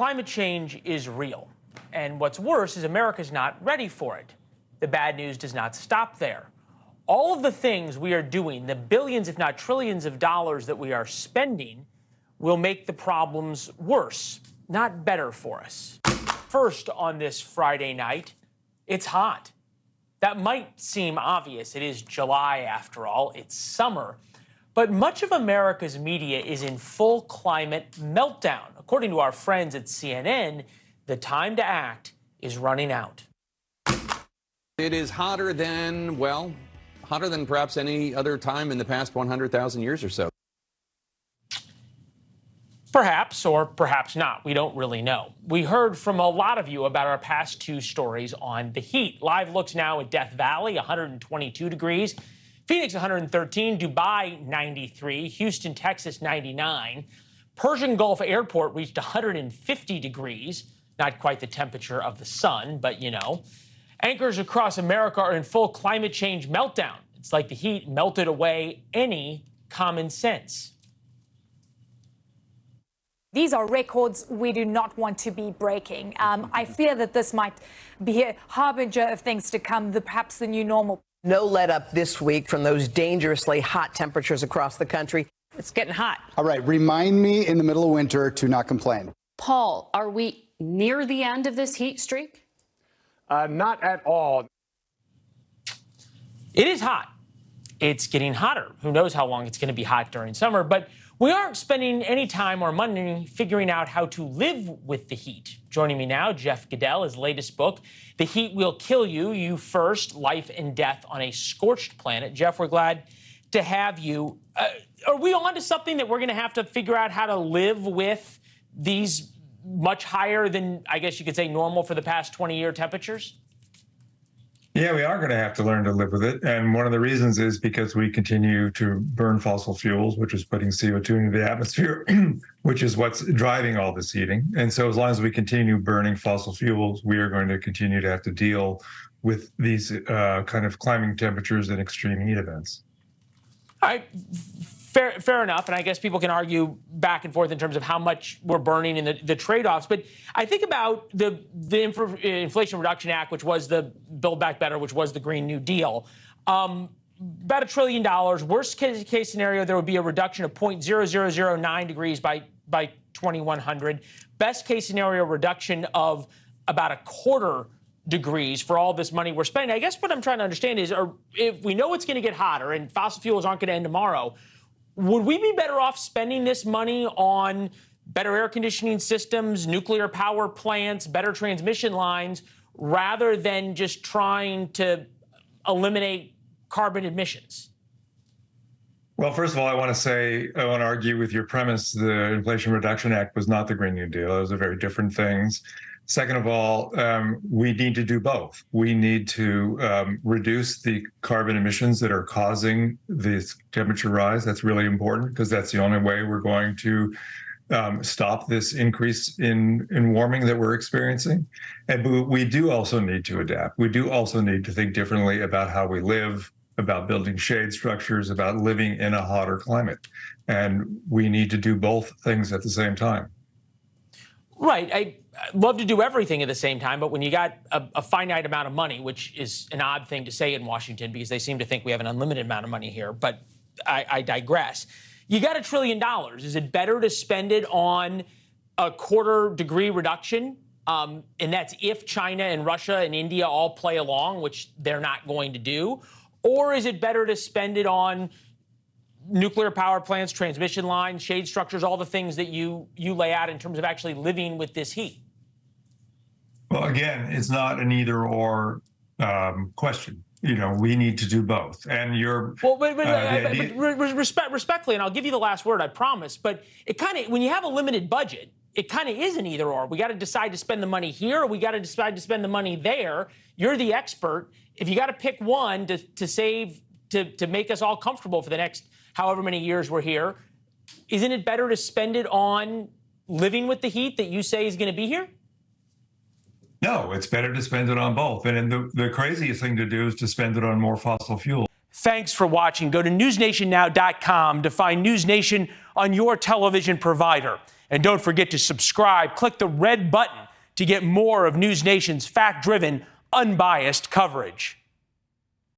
climate change is real. And what's worse is America's not ready for it. The bad news does not stop there. All of the things we are doing, the billions, if not trillions of dollars that we are spending, will make the problems worse, not better for us. First, on this Friday night, it's hot. That might seem obvious. It is July, after all. It's summer. But much of America's media is in full climate meltdown. According to our friends at CNN, the time to act is running out. It is hotter than, well, hotter than perhaps any other time in the past 100,000 years or so. Perhaps, or perhaps not. We don't really know. We heard from a lot of you about our past two stories on the heat. Live looks now at Death Valley, 122 degrees. Phoenix, 113. Dubai, 93. Houston, Texas, 99. Persian Gulf Airport reached 150 degrees. Not quite the temperature of the sun, but you know. Anchors across America are in full climate change meltdown. It's like the heat melted away any common sense. These are records we do not want to be breaking. I fear that this might be a harbinger of things to come, perhaps the new normal. No let up this week from those dangerously hot temperatures across the country. It's getting hot. All right, remind me in the middle of winter to not complain. Paul, are we near the end of this heat streak? Not at all. It is hot. It's getting hotter. Who knows how long it's going to be hot during summer, but we aren't spending any time or money figuring out how to live with the heat. Joining me now, Jeff Goodell, his latest book, The Heat Will Kill You, You First, Life and Death on a Scorched Planet. Jeff, we're glad to have you. Are we on to something that we're going to have to figure out how to live with these much higher than, I guess you could say, normal for the past 20-year temperatures? Yeah, we are going to have to learn to live with it. And one of the reasons is because we continue to burn fossil fuels, which is putting CO2 into the atmosphere, which is what's driving all this heating. And so as long as we continue burning fossil fuels, we are going to continue to have to deal with these kind of climbing temperatures and extreme heat events. All right. Fair enough. And I guess people can argue back and forth in terms of how much we're burning and the trade-offs. But I think about the Inflation Reduction Act, which was the Build Back Better, which was the Green New Deal. About $1 trillion. Worst case scenario, there would be a reduction of 0.0009 degrees by 2100. Best case scenario, reduction of about 1/4 degrees for all this money we're spending. I guess what I'm trying to understand is, if we know it's going to get hotter and fossil fuels aren't going to end tomorrow, would we be better off spending this money on better air conditioning systems, nuclear power plants, better transmission lines, rather than just trying to eliminate carbon emissions? Well, first of all, I want to argue with your premise. The Inflation Reduction Act was not the Green New Deal. Those are very different things. Second of all, we need to do both. We need to reduce the carbon emissions that are causing this temperature rise. That's really important because that's the only way we're going to stop this increase in warming that we're experiencing. And we do also need to adapt. We do also need to think differently about how we live, about building shade structures, about living in a hotter climate. And we need to do both things at the same time. Right. I'd love to do everything at the same time, but when you got a finite amount of money, which is an odd thing to say in Washington because they seem to think we have an unlimited amount of money here, but I digress. You got $1 trillion. Is it better to spend it on a 1/4 degree reduction? And that's if China and Russia and India all play along, which they're not going to do. Or is it better to spend it on nuclear power plants, transmission lines, shade structures, all the things that you lay out in terms of actually living with this heat? Well, again, it's not an either or question. You know, we need to do both. And respectfully, and I'll give you the last word, I promise. But it kind of, when you have a limited budget, it kind of is an either or. We got to decide to spend the money here, or we got to decide to spend the money there. You're the expert. If you got to pick one to save, to make us all comfortable for the next however many years we're here, isn't it better to spend it on living with the heat that you say is going to be here? No, it's better to spend it on both. And the craziest thing to do is to spend it on more fossil fuel. Thanks for watching. Go to newsnationnow.com to find NewsNation on your television provider. And don't forget to subscribe. Click the red button to get more of NewsNation's fact-driven, unbiased coverage.